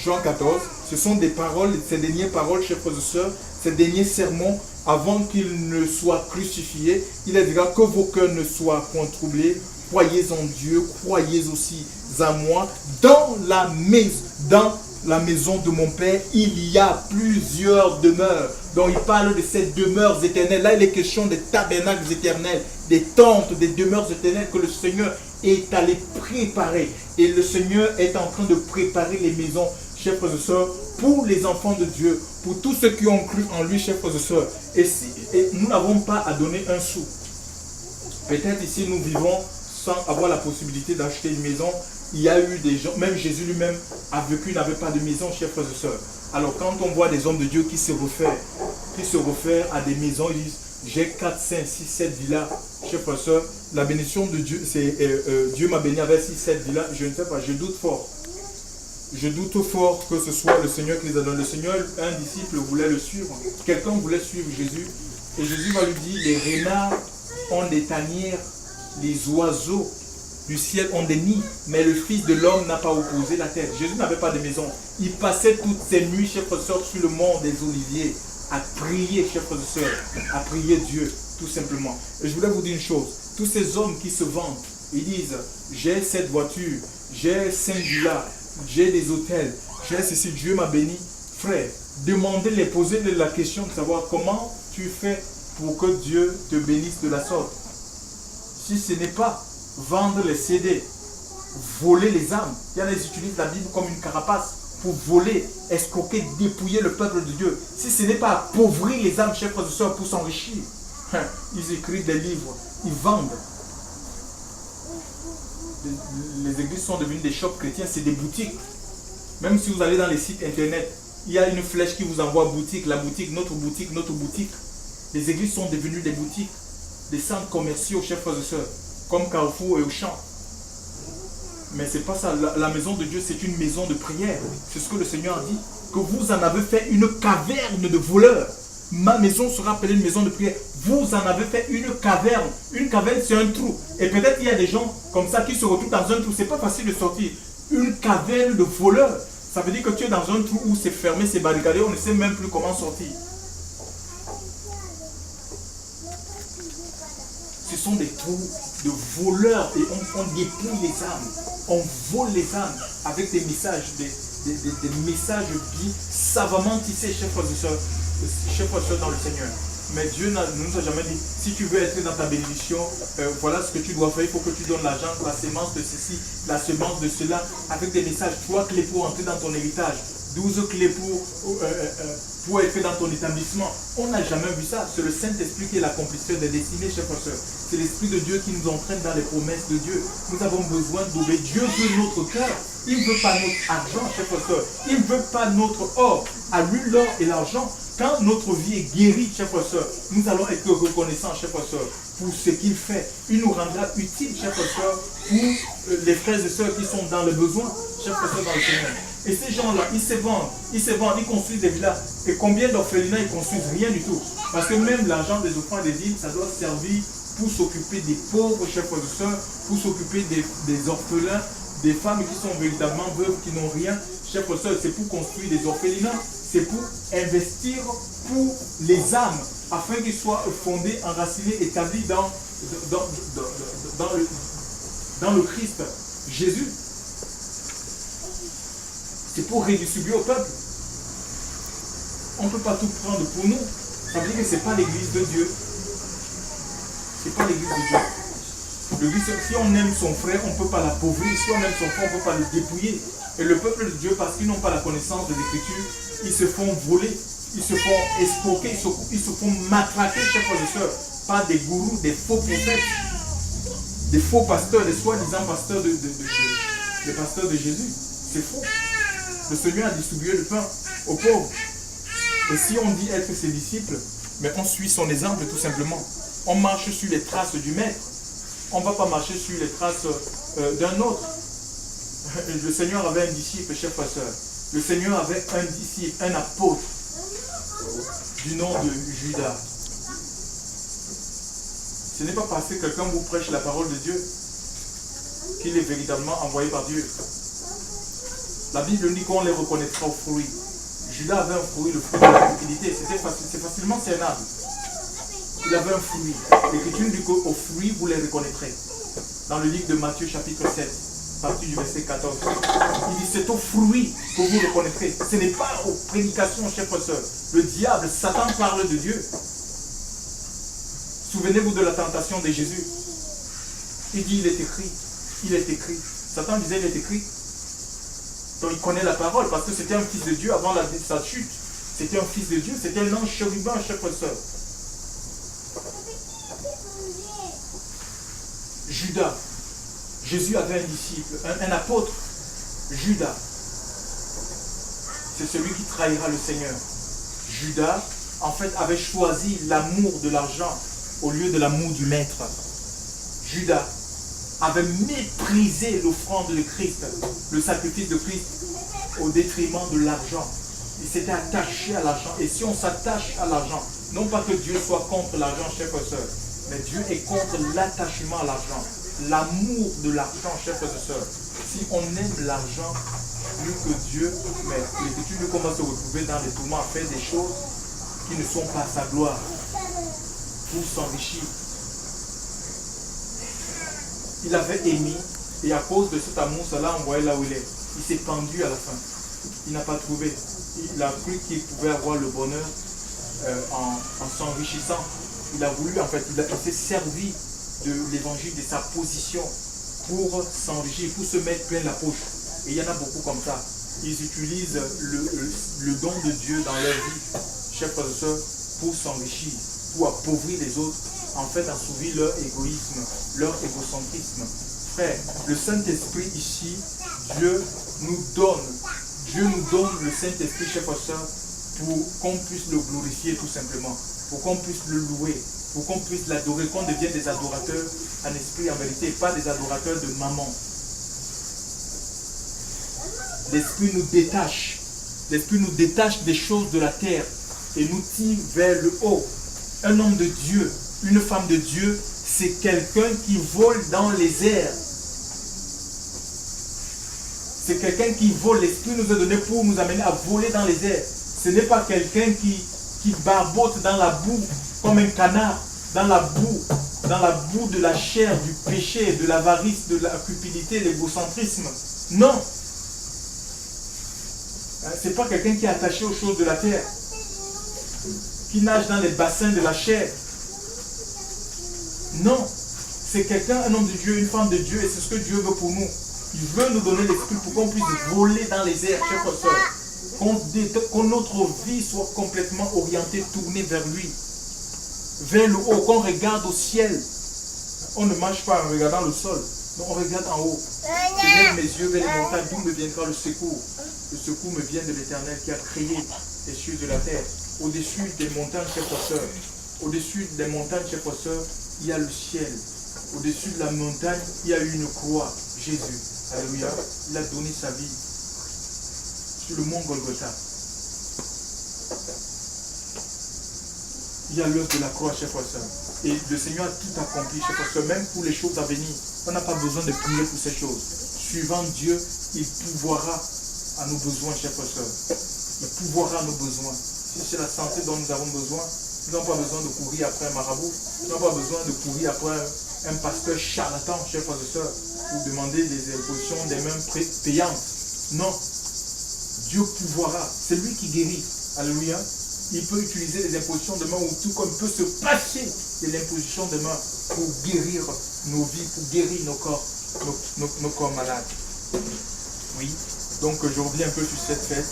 Jean 14, ce sont des paroles, ces dernières paroles, chers frères et sœurs, ces derniers sermons, avant qu'il ne soit crucifié, il a dit que vos cœurs ne soient point troublés, croyez en Dieu, croyez aussi en moi. Dans la maison de mon Père, il y a plusieurs demeures. Donc il parle de ces demeures éternelles. Là, il est question des tabernacles éternels, des tentes, des demeures éternelles que le Seigneur est allé préparer. Et le Seigneur est en train de préparer les maisons, chers frères et sœurs, pour les enfants de Dieu, pour tous ceux qui ont cru en lui, chers frères et sœurs. Et nous n'avons pas à donner un sou. Peut-être ici nous vivons sans avoir la possibilité d'acheter une maison. Il y a eu des gens, même Jésus lui-même a vécu, n'avait pas de maison, chers frères et sœurs. Alors quand on voit des hommes de Dieu qui se réfèrent à des maisons, ils disent, j'ai 4, 5, 6, 7 villas, chers frères et sœurs, la bénédiction de Dieu, c'est Dieu m'a béni avec 6, 7 villas, je ne sais pas, je doute fort. Je doute fort que ce soit le Seigneur qui les a donné. Le Seigneur, un disciple voulait le suivre, quelqu'un voulait suivre Jésus, et Jésus va lui dire, les renards ont des tanières, les oiseaux du ciel ont des nids, mais le Fils de l'homme n'a pas opposé la terre. Jésus n'avait pas de maison. Il passait toutes ses nuits, chers frères et sœurs, sur le mont des Oliviers, à prier, chers frères et sœurs, à prier Dieu, tout simplement. Et je voulais vous dire une chose, tous ces hommes qui se vantent, ils disent, j'ai cette voiture, j'ai 5 villas, j'ai des hôtels, j'ai ceci, Dieu m'a béni. Frère, demandez-les, posez-les la question de savoir comment tu fais pour que Dieu te bénisse de la sorte. si ce n'est pas vendre les CD, voler les âmes. Il y en a qui utilisent la Bible comme une carapace pour voler, escroquer, dépouiller le peuple de Dieu. Si ce n'est pas appauvrir les âmes, chers frères et sœurs, pour s'enrichir, ils écrivent des livres, ils vendent. Les églises sont devenues des shops chrétiens, c'est des boutiques. Même si vous allez dans les sites internet, il y a une flèche qui vous envoie boutique, la boutique, notre boutique, notre boutique. Les églises sont devenues des boutiques, des centres commerciaux, chers frères et sœurs, comme Carrefour et Auchan. Mais c'est pas ça. La maison de Dieu, c'est une maison de prière. C'est ce que le Seigneur a dit. Que vous en avez fait une caverne de voleurs. Ma maison sera appelée une maison de prière. Vous en avez fait une caverne. Une caverne, c'est un trou. Et peut-être il y a des gens comme ça qui se retrouvent dans un trou. C'est pas facile de sortir. Une caverne de voleurs. Ça veut dire que tu es dans un trou où c'est fermé, c'est barricadé. On ne sait même plus comment sortir. Ce sont des trous de voleurs et on dépouille les âmes. On vole les âmes avec des messages, des messages bien savamment tissés, chers frères et sœurs dans le Seigneur. Mais Dieu ne nous a jamais dit, si tu veux être dans ta bénédiction, voilà ce que tu dois faire, il faut que tu donnes l'argent, la semence de ceci, la semence de cela, avec des messages, 3 clés pour entrer dans ton héritage, 12 clés pour être dans ton établissement. On n'a jamais vu ça. C'est le Saint-Esprit qui est l'accomplisseur des destinées, chers frères et sœurs. C'est l'Esprit de Dieu qui nous entraîne dans les promesses de Dieu. Nous avons besoin d'obéir. Dieu veut notre cœur. Il ne veut pas notre argent, chers frères et sœurs. Il ne veut pas notre or. À lui, l'or et l'argent. Quand notre vie est guérie, chers frères et sœurs, nous allons être reconnaissants, chers frères et sœurs, pour ce qu'il fait. Il nous rendra utile, chers frères et sœurs, pour les frères et sœurs qui sont dans le besoin, chers frères et sœurs dans le Seigneur. Et ces gens-là, ils se vendent, ils construisent des villas. Et combien d'orphelinats ils construisent? Rien du tout. Parce que même l'argent des offrandes des îles, ça doit servir pour s'occuper des pauvres, chers frères et sœurs, pour s'occuper des orphelins, des femmes qui sont véritablement veuves, qui n'ont rien. Chers frères et sœurs, c'est pour construire des orphelinats, c'est pour investir pour les âmes, afin qu'ils soient fondés, enracinés, établis dans le Christ Jésus. C'est pour redistribuer au peuple. On ne peut pas tout prendre pour nous. Ça veut dire que ce n'est pas l'église de Dieu. Ce n'est pas l'église de Dieu. L'église, si on aime son frère, on ne peut pas l'appauvrir. Si on aime son frère, on ne peut pas le dépouiller. Et le peuple de Dieu, parce qu'ils n'ont pas la connaissance de l'écriture, ils se font voler, ils se font escroquer, ils se font matraquer, chers frères et sœurs, par des gourous, des faux prophètes, des faux pasteurs, des soi-disant pasteurs des pasteurs de Jésus. C'est faux. Le Seigneur a distribué le pain aux pauvres. Et si on dit être ses disciples, mais on suit son exemple tout simplement. On marche sur les traces du Maître. On ne va pas marcher sur les traces d'un autre. Le Seigneur avait un disciple, chers frères et sœurs. Le Seigneur avait un disciple, un apôtre du nom de Judas. Ce n'est pas parce que quelqu'un vous prêche la parole de Dieu qu'il est véritablement envoyé par Dieu. La Bible dit qu'on les reconnaîtra aux fruits. Judas avait un fruit, le fruit de la cupidité. C'est facilement cernable. Il avait un fruit. L'Écriture dit qu'aux fruits, vous les reconnaîtrez. Dans le livre de Matthieu, chapitre 7, à partir du verset 14. Il dit, c'est aux fruits que vous reconnaîtrez. Ce n'est pas aux prédications, chers frères et sœurs. Le diable, Satan parle de Dieu. Souvenez-vous de la tentation de Jésus. Il dit, il est écrit. Il est écrit. Satan disait, il est écrit. Donc il connaît la parole parce que c'était un fils de Dieu avant sa chute. C'était un fils de Dieu, c'était un ange chérubin, chers frères et sœurs. Judas. Jésus avait un disciple, un apôtre. Judas. C'est celui qui trahira le Seigneur. Judas, en fait, avait choisi l'amour de l'argent au lieu de l'amour du Maître. Judas avait méprisé l'offrande de Christ, le sacrifice de Christ, au détriment de l'argent. Il s'était attaché à l'argent. Et si on s'attache à l'argent, non pas que Dieu soit contre l'argent, chers frères et sœurs, mais Dieu est contre l'attachement à l'argent. L'amour de l'argent, chers frères et sœurs. Si on aime l'argent plus que Dieu, mais l'Écriture dit qu'on va se retrouver dans les tourments à faire des choses qui ne sont pas sa gloire, pour s'enrichir. Il avait aimé, et à cause de cet amour, ça l'a envoyé là où il est. Il s'est pendu à la fin. Il n'a pas trouvé. Il a cru qu'il pouvait avoir le bonheur en s'enrichissant. Il a voulu, en fait, il s'est servi de l'évangile, de sa position pour s'enrichir, pour se mettre plein la poche. Et il y en a beaucoup comme ça. Ils utilisent le don de Dieu dans leur vie, chers frères et sœurs, pour s'enrichir, pour appauvrir les autres, en fait assouvir leur égoïsme, leur égocentrisme. Frère, le Saint-Esprit ici, Dieu nous donne le Saint-Esprit, chers frères et sœurs, pour qu'on puisse le glorifier tout simplement, pour qu'on puisse le louer, pour qu'on puisse l'adorer, qu'on devienne des adorateurs en esprit, en vérité, pas des adorateurs de maman. L'Esprit nous détache. L'Esprit nous détache des choses de la terre et nous tire vers le haut. Un homme de Dieu, une femme de Dieu, c'est quelqu'un qui vole dans les airs. C'est quelqu'un qui vole. L'Esprit nous a donné pour nous amener à voler dans les airs. Ce n'est pas quelqu'un qui barbote dans la boue comme un canard, dans la boue de la chair, du péché, de l'avarice, de la cupidité, de l'égocentrisme. Non. Ce n'est pas quelqu'un qui est attaché aux choses de la terre, qui nage dans les bassins de la chair. Non. C'est quelqu'un, un homme de Dieu, une femme de Dieu, et c'est ce que Dieu veut pour nous. Il veut nous donner l'esprit pour qu'on puisse voler dans les airs, chers frères, que notre vie soit complètement orientée, tournée vers lui, vers le haut, qu'on regarde au ciel. On ne marche pas en regardant le sol, mais on regarde en haut. Je lève mes yeux vers les montagnes, d'où me viendra le secours. Le secours me vient de l'Éternel qui a créé les cieux de la terre. Au-dessus des montagnes, chers frères, au-dessus des montagnes, chers frères, il y a le ciel. Au-dessus de la montagne, il y a une croix, Jésus. Alléluia. Il a donné sa vie sur le mont Golgotha. Il y a l'œuvre de la croix, chers frères. Et le Seigneur a tout accompli, chers frères, même pour les choses à venir. On n'a pas besoin de prier pour ces choses. Suivant Dieu, il pourvoira à nos besoins, chers frères. Il pourvoira à nos besoins. Si c'est la santé dont nous avons besoin, nous n'avons pas besoin de courir après un marabout. Nous n'avons pas besoin de courir après un pasteur charlatan, chers frères et sœurs, pour demander des impositions des mêmes payantes. Non. Dieu pourvoira. C'est lui qui guérit. Alléluia. Il peut utiliser les impositions de main ou tout comme il peut se passer de l'imposition de main pour guérir nos vies, pour guérir nos corps, nos corps malades. Oui. Donc je reviens un peu sur cette fête.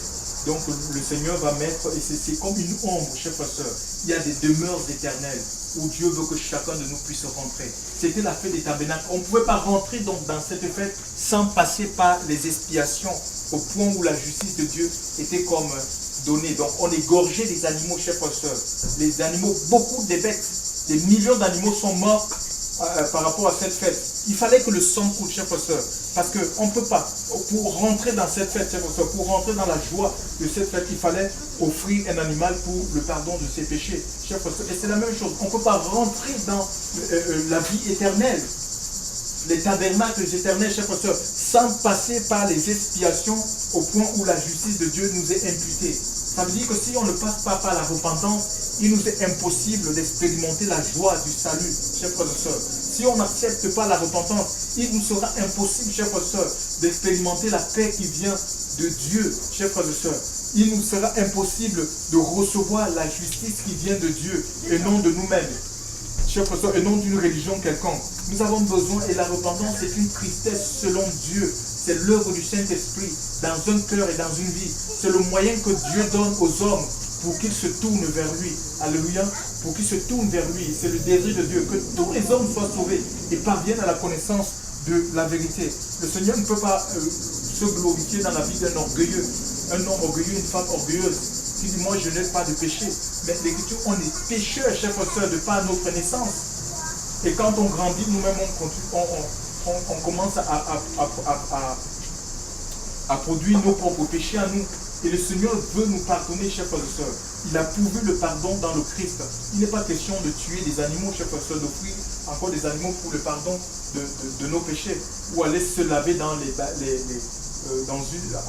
Donc le Seigneur va mettre, et c'est comme une ombre, chers frères et sœurs. Il y a des demeures éternelles où Dieu veut que chacun de nous puisse rentrer. C'était la fête des tabernacles. On ne pouvait pas rentrer donc dans cette fête sans passer par les expiations, au point où la justice de Dieu était comme donnée. Donc on égorgeait des animaux, chers frères et sœurs. Les animaux, beaucoup de bêtes, des millions d'animaux sont morts par rapport à cette fête. Il fallait que le sang coule, chers frères et sœurs. Parce qu'on ne peut pas, pour rentrer dans cette fête, chers frères et sœurs, pour rentrer dans la joie de cette fête, il fallait offrir un animal pour le pardon de ses péchés. Chers frères et sœurs, et c'est la même chose. On ne peut pas rentrer dans la vie éternelle, les tabernacles éternels, chers frères et sœurs, sans passer par les expiations au point où la justice de Dieu nous est imputée. Ça veut dire que si on ne passe pas par la repentance, il nous est impossible d'expérimenter la joie du salut, chers frères et sœurs. Si on n'accepte pas la repentance, il nous sera impossible, chers frères et sœurs, d'expérimenter la paix qui vient de Dieu, chers frères et sœurs. Il nous sera impossible de recevoir la justice qui vient de Dieu et non de nous-mêmes, chers frères et sœurs, et non d'une religion quelconque. Nous avons besoin, et la repentance est une tristesse selon Dieu. C'est l'œuvre du Saint-Esprit dans un cœur et dans une vie. C'est le moyen que Dieu donne aux hommes pour qu'ils se tournent vers lui. Alléluia. Pour qu'ils se tournent vers lui. C'est le désir de Dieu. Que tous les hommes soient sauvés et parviennent à la connaissance de la vérité. Le Seigneur ne peut pas se glorifier dans la vie d'un orgueilleux. Un homme orgueilleux, une femme orgueilleuse qui dit moi je n'ai pas de péché. Mais l'Écriture, on est pécheurs, chers frères et sœurs, de par notre naissance. Et quand on grandit, nous-mêmes on commence à produire nos propres péchés à nous. Et le Seigneur veut nous pardonner, chers frères et sœurs. Il a pourvu le pardon dans le Christ. Il n'est pas question de tuer des animaux, chers frères et sœurs, d'offrir encore des animaux pour le pardon de nos péchés. Ou aller se laver dans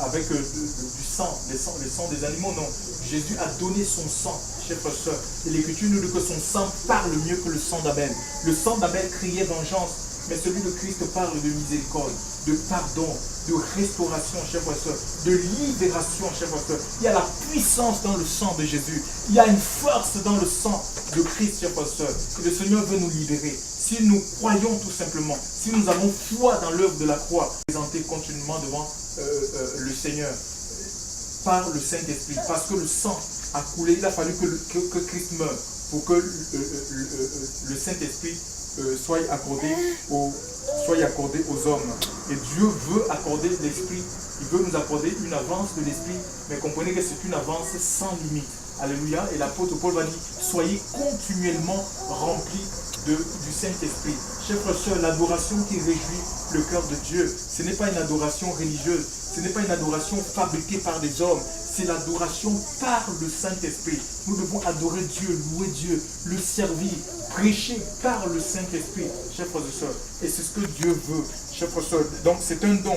avec du sang, le sang des animaux. Non. Jésus a donné son sang, chers frères et sœurs. Et l'Écriture nous dit que son sang parle mieux que le sang d'Abel. Le sang d'Abel criait vengeance. Mais celui de Christ parle de miséricorde, de pardon, de restauration, chers frères et sœurs, de libération, chers frères et sœurs. Il y a la puissance dans le sang de Jésus. Il y a une force dans le sang de Christ, chers frères et sœurs. Et le Seigneur veut nous libérer. Si nous croyons tout simplement, si nous avons foi dans l'œuvre de la croix, présenter continuellement devant le Seigneur par le Saint-Esprit, parce que le sang a coulé, il a fallu que Christ meure pour que le Saint-Esprit soit accordé aux hommes. Et Dieu veut accorder l'Esprit, il veut nous accorder une avance de l'Esprit, mais comprenez que c'est une avance sans limite. Alléluia. Et l'apôtre Paul va dire, soyez continuellement remplis du Saint-Esprit. Chers frères et sœurs, l'adoration qui réjouit le cœur de Dieu, ce n'est pas une adoration religieuse, ce n'est pas une adoration fabriquée par des hommes, c'est l'adoration par le Saint-Esprit. Nous devons adorer Dieu, louer Dieu, le servir, prêcher par le Saint-Esprit, chers frères et sœurs. Et c'est ce que Dieu veut, chers frères et sœurs. Donc c'est un don,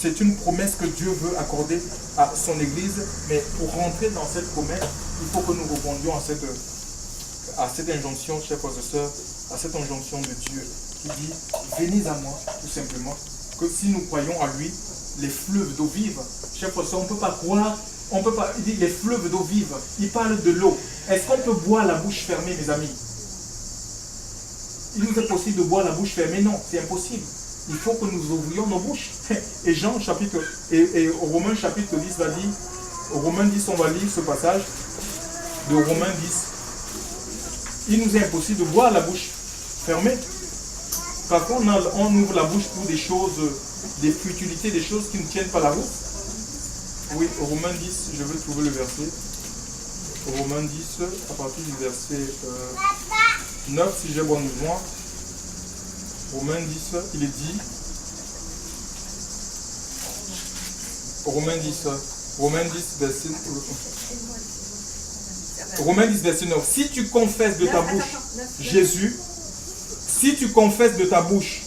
c'est une promesse que Dieu veut accorder à son Église. Mais pour rentrer dans cette promesse, il faut que nous répondions à cette injonction, chers frères et sœurs, à cette injonction de Dieu qui dit, venez à moi, tout simplement, que si nous croyons à lui, les fleuves d'eau vive, chers frères et sœurs, on ne peut pas croire, on peut pas, il dit les fleuves d'eau vive, il parle de l'eau. Est-ce qu'on peut boire la bouche fermée, mes amis? Il nous est possible de boire la bouche fermée? Non, c'est impossible. Il faut que nous ouvrions nos bouches. Et Jean chapitre, et Romains chapitre 10 va dire, au Romains 10, on va lire ce passage de Romains 10. Il nous est impossible de boire la bouche fermée. Parfois, on ouvre la bouche pour des choses, des futilités, des choses qui ne tiennent pas la route. Oui, Romains 10, je vais trouver le verset. Romains 10, à partir du verset 9, si j'ai bon besoin. Romains 10, il est dit. Romains 10, verset. Romains 10, verset 9. Si tu confesses de ta bouche Jésus, si tu confesses de ta bouche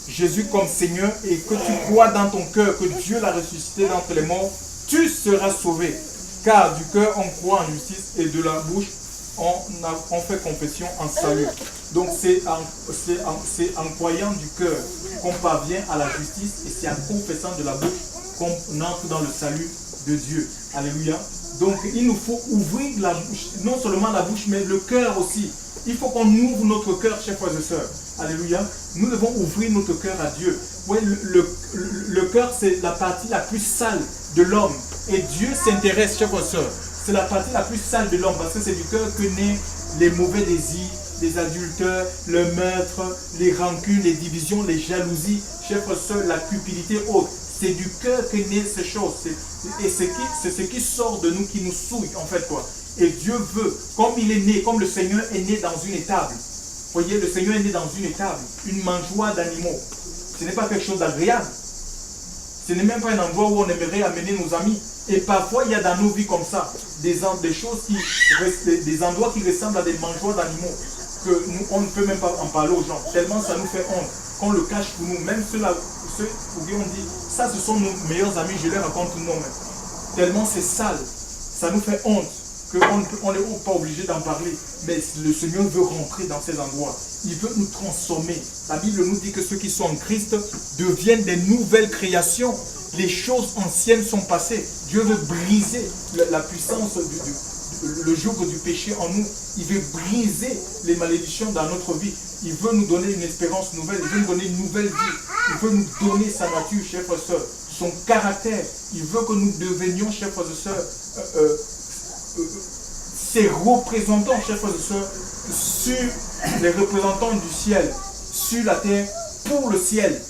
Jésus comme Seigneur et que tu crois dans ton cœur que Dieu l'a ressuscité d'entre les morts, tu seras sauvé. Car du cœur on croit en justice et de la bouche on fait confession en salut. Donc c'est en croyant du cœur qu'on parvient à la justice et c'est en confessant de la bouche qu'on entre dans le salut de Dieu. Alléluia. Donc il nous faut ouvrir la bouche, non seulement la bouche mais le cœur aussi. Il faut qu'on ouvre notre cœur, chers frères et sœurs. Alléluia. Nous devons ouvrir notre cœur à Dieu. Oui, le cœur, c'est la partie la plus sale de l'homme. Et Dieu s'intéresse, chers frères et sœurs. C'est la partie la plus sale de l'homme parce que c'est du cœur que naissent les mauvais désirs, les adultères, le meurtre, les rancunes, les divisions, les jalousies, chers frères et sœurs, la cupidité haute. C'est du cœur que naissent ces choses. Et c'est ce qui sort de nous qui nous souille, en fait, quoi. Et Dieu veut, comme il est né, comme le Seigneur est né dans une étable. Vous voyez, le Seigneur est né dans une étable, une mangeoire d'animaux. Ce n'est pas quelque chose d'agréable. Ce n'est même pas un endroit où on aimerait amener nos amis. Et parfois, il y a dans nos vies comme ça, des choses des endroits qui ressemblent à des mangeoires d'animaux, que nous, on ne peut même pas en parler aux gens, tellement ça nous fait honte. Qu'on le cache pour nous, même ceux pour qui on dit, ça ce sont nos meilleurs amis, je les raconte nous-mêmes. Tellement c'est sale, ça nous fait honte. On n'est pas obligé d'en parler, mais le Seigneur veut rentrer dans ces endroits. Il veut nous transformer. La Bible nous dit que ceux qui sont en Christ deviennent des nouvelles créations. Les choses anciennes sont passées. Dieu veut briser la puissance, le joug du péché en nous. Il veut briser les malédictions dans notre vie. Il veut nous donner une espérance nouvelle. Il veut nous donner une nouvelle vie. Il veut nous donner sa nature, chers frères et sœurs, son caractère. Il veut que nous devenions, chers frères et sœurs, ces représentants, chers frères et sœurs, sur les représentants du ciel, sur la terre, pour le ciel.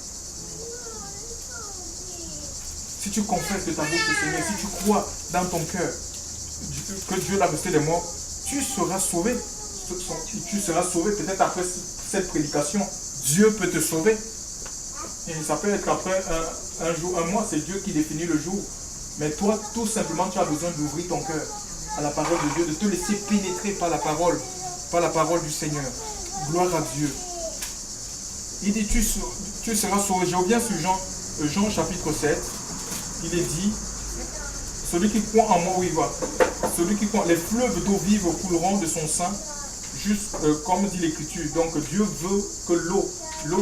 Si tu confesses de ta bouche le Seigneur, si tu crois dans ton cœur que Dieu l'a resté des morts, tu seras sauvé. Tu seras sauvé peut-être après cette prédication. Dieu peut te sauver. Et ça peut être après un jour, un mois, c'est Dieu qui définit le jour. Mais toi, tout simplement, tu as besoin d'ouvrir ton cœur à la parole de Dieu, de te laisser pénétrer par la parole du Seigneur. Gloire à Dieu. Il dit, tu seras sauvé. Je reviens sur Jean chapitre 7. Il est dit, celui qui croit en moi, oui, va. Celui qui croit, les fleuves d'eau vive couleront de son sein, juste comme dit l'Écriture. Donc Dieu veut que l'eau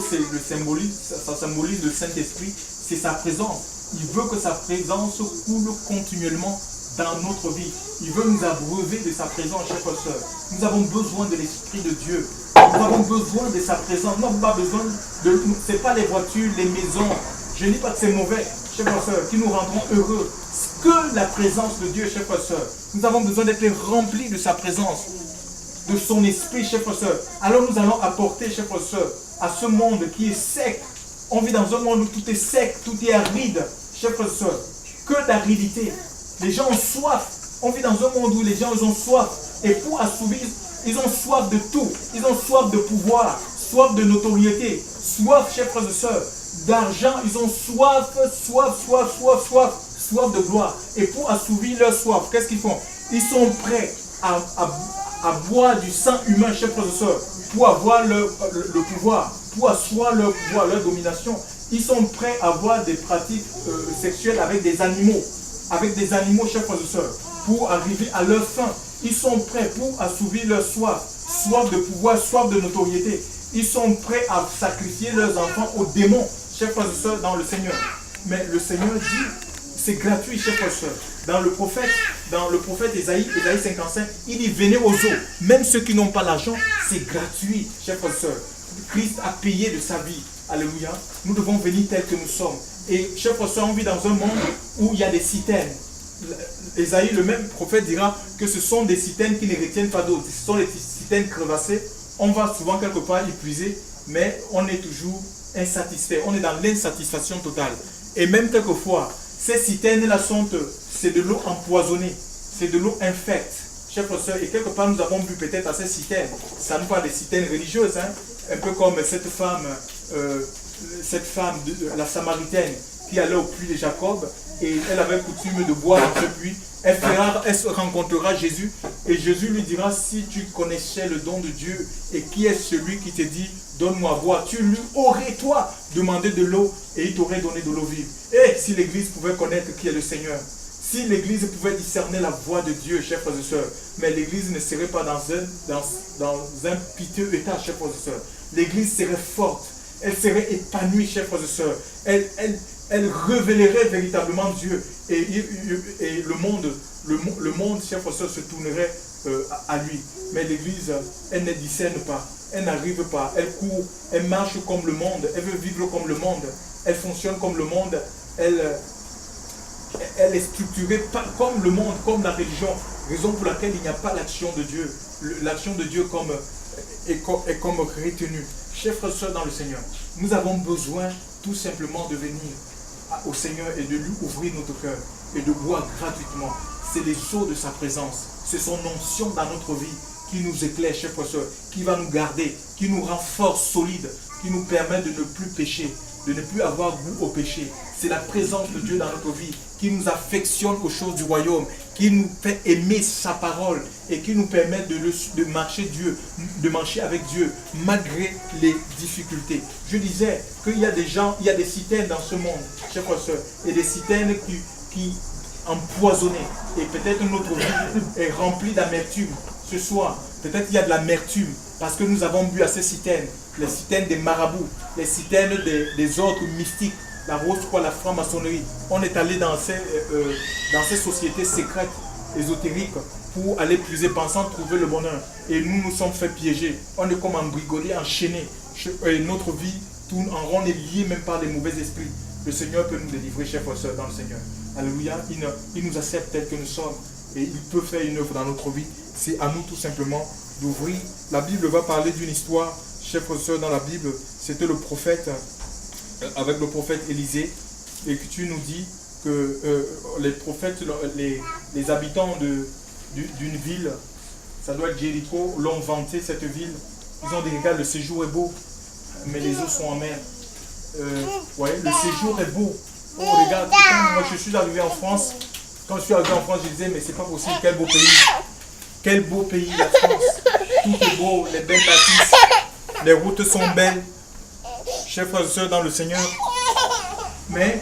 c'est le symbolise, ça symbolise le Saint-Esprit, c'est sa présence. Il veut que sa présence coule continuellement dans notre vie. Il veut nous abreuver de sa présence, chers frères et sœurs. Nous avons besoin de l'Esprit de Dieu. Nous avons besoin de sa présence. Nous n'avons pas besoin de... Ce n'est pas les voitures, les maisons. Je ne dis pas que c'est mauvais, chers frères et sœurs, qui nous rendront heureux. Que la présence de Dieu, chers frères et sœurs. Nous avons besoin d'être remplis de sa présence, de son esprit, chers frères et sœurs. Alors nous allons apporter, chers frères et sœurs, à ce monde qui est sec. On vit dans un monde où tout est sec, tout est aride, chers frères et sœurs. Que d'aridité. Les gens ont soif. On vit dans un monde où les gens ils ont soif. Et pour assouvir, ils ont soif de tout. Ils ont soif de pouvoir, soif de notoriété, soif, chers frères et sœurs, d'argent. Ils ont soif de gloire. Et pour assouvir leur soif, qu'est-ce qu'ils font? Ils sont prêts à boire du sang humain, chers frères et sœurs, pour avoir le pouvoir, pour asseoir leur pouvoir, leur domination. Ils sont prêts à avoir des pratiques sexuelles avec des animaux, chers frères et sœurs, pour arriver à leur fin. Ils sont prêts pour assouvir leur soif, soif de pouvoir, soif de notoriété. Ils sont prêts à sacrifier leurs enfants aux démons, chers frères et sœurs, dans le Seigneur. Mais le Seigneur dit, c'est gratuit, chers frères et sœurs. Dans le prophète Ésaïe 55, il dit, venez aux eaux. Même ceux qui n'ont pas l'argent, c'est gratuit, chers frères et sœurs. Christ a payé de sa vie. Alléluia. Nous devons venir tels que nous sommes. Et chers frères et sœurs, on vit dans un monde où il y a des citernes. Ésaïe, le même prophète, dira que ce sont des citernes qui ne retiennent pas d'eau. Ce sont des citernes crevassées. On va souvent quelque part épuiser, mais on est toujours insatisfait. On est dans l'insatisfaction totale. Et même quelquefois, ces citernes-là c'est de l'eau empoisonnée. C'est de l'eau infecte. Chers frères et sœurs, et quelque part nous avons bu peut-être à ces citernes. Ça nous parle des citernes religieuses, hein? Un peu comme cette femme, la Samaritaine, qui allait au puits de Jacob, et elle avait coutume de boire dans ce puits. Elle rencontrera Jésus, et Jésus lui dira, si tu connaissais le don de Dieu, et qui est celui qui te dit, donne-moi à boire, tu lui aurais, toi, demandé de l'eau, et il t'aurait donné de l'eau vive. Et si l'Église pouvait connaître qui est le Seigneur, si l'Église pouvait discerner la voix de Dieu, chers frères et sœurs, mais l'Église ne serait pas dans un piteux état, chers frères et sœurs. L'Église serait forte, elle serait épanouie, chers frères et sœurs. Elle révélerait véritablement Dieu. Et le monde, chers frères et sœurs, se tournerait à lui. Mais l'Église, elle ne discerne pas, elle n'arrive pas, elle court, elle marche comme le monde, elle veut vivre comme le monde, elle fonctionne comme le monde, elle est structurée comme le monde, comme la religion, raison pour laquelle il n'y a pas l'action de Dieu. L'action de Dieu est comme retenue. Chers frères et sœurs dans le Seigneur, nous avons besoin tout simplement de venir au Seigneur et de lui ouvrir notre cœur et de boire gratuitement. C'est les eaux de sa présence, c'est son onction dans notre vie qui nous éclaire, chers frères et sœurs, qui va nous garder, qui nous rend forts, solides, qui nous permet de ne plus pécher, de ne plus avoir goût au péché. C'est la présence de Dieu dans notre vie qui nous affectionne aux choses du royaume, qui nous fait aimer sa parole et qui nous permet de marcher avec Dieu malgré les difficultés. Je disais qu'il y a des gens, il y a des citernes dans ce monde, chers frères et sœurs, et des citernes qui empoisonnées. Et peut-être notre vie est remplie d'amertume. Ce soir, peut-être il y a de l'amertume parce que nous avons bu à ces citernes, les citernes des marabouts, les citernes des ordres mystiques, la rose-croix, la franc-maçonnerie. On est allé dans ces sociétés secrètes, ésotériques, pour aller puiser, pensant trouver le bonheur. Et nous nous sommes fait piéger. On est comme embrigadés, enchaînés. Et notre vie tourne en rond, on est lié même par les mauvais esprits. Le Seigneur peut nous délivrer, chers frères et sœurs, dans le Seigneur. Alléluia. Il nous accepte tel que nous sommes. Et il peut faire une œuvre dans notre vie. C'est à nous tout simplement d'ouvrir. La Bible va parler d'une histoire, chers frères et sœurs, dans la Bible. C'était le prophète, avec le prophète Élisée. Et que tu nous dis que les prophètes, les habitants d'une ville, ça doit être Jéricho, l'ont vanté cette ville. Ils ont dit, regarde, le séjour est beau, mais les eaux sont en mer. Ouais, le séjour est beau. Oh, regarde, moi je suis arrivé en France. Quand je suis arrivé en France, je disais, mais c'est pas possible, quel beau pays. Quel beau pays, la France. Tout est beau, les belles bâtisses, les routes sont belles. Chers frères et sœurs dans le Seigneur. Mais,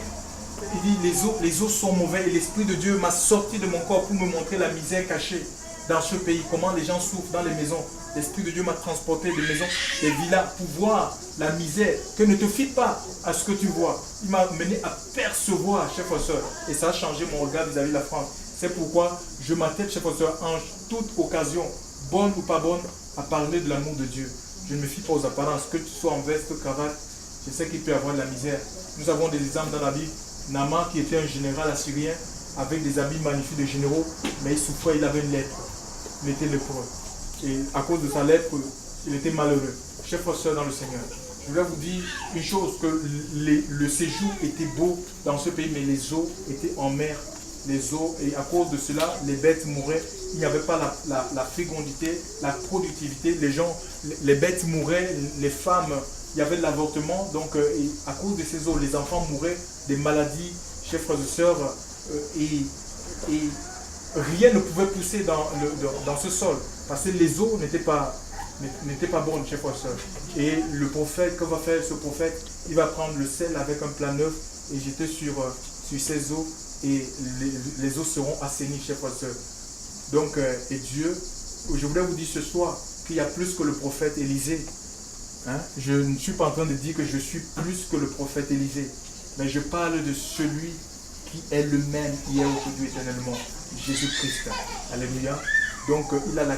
il dit, les eaux sont mauvaises et l'Esprit de Dieu m'a sorti de mon corps pour me montrer la misère cachée. dans ce pays, comment les gens souffrent dans les maisons. L'Esprit de Dieu m'a transporté des maisons, des villas, pour voir la misère. Que ne te fie pas à ce que tu vois. Il m'a mené à percevoir, chers frères et sœurs. Et ça a changé mon regard vis-à-vis de la France. C'est pourquoi je m'attelle, chers frères et sœurs, en toute occasion, bonne ou pas bonne, à parler de l'amour de Dieu. Je ne me fie pas aux apparences. Que tu sois en veste, cravate, je sais qu'il peut y avoir de la misère. Nous avons des exemples dans la Bible. Naaman, qui était un général assyrien, avec des habits magnifiques de généraux, mais il souffrait, il avait une lèpre. Il était lépreux. Et à cause de sa lèpre, il était malheureux. Chers frères et sœurs dans le Seigneur, je voulais vous dire une chose, que le séjour était beau dans ce pays, mais les eaux étaient en mer. Les eaux, et à cause de cela, les bêtes mouraient. Il n'y avait pas la fécondité, la productivité. Les gens, les bêtes mouraient, les femmes, il y avait de l'avortement. Donc, et à cause de ces eaux, les enfants mouraient des maladies, chers frères et sœurs, et rien ne pouvait pousser dans ce sol, parce que les eaux n'étaient pas bonnes, chers frères et sœurs. Et le prophète, que va faire ce prophète? Il va prendre le sel avec un plat neuf et jeter sur ces eaux, et les eaux seront assainies, chers frères et sœurs. Donc, et Dieu, je voulais vous dire ce soir qu'il y a plus que le prophète Élisée. Hein? Je ne suis pas en train de dire que je suis plus que le prophète Élisée, mais je parle de celui qui est le même hier, aujourd'hui, éternellement. Jésus-Christ. Alléluia. Donc, il a la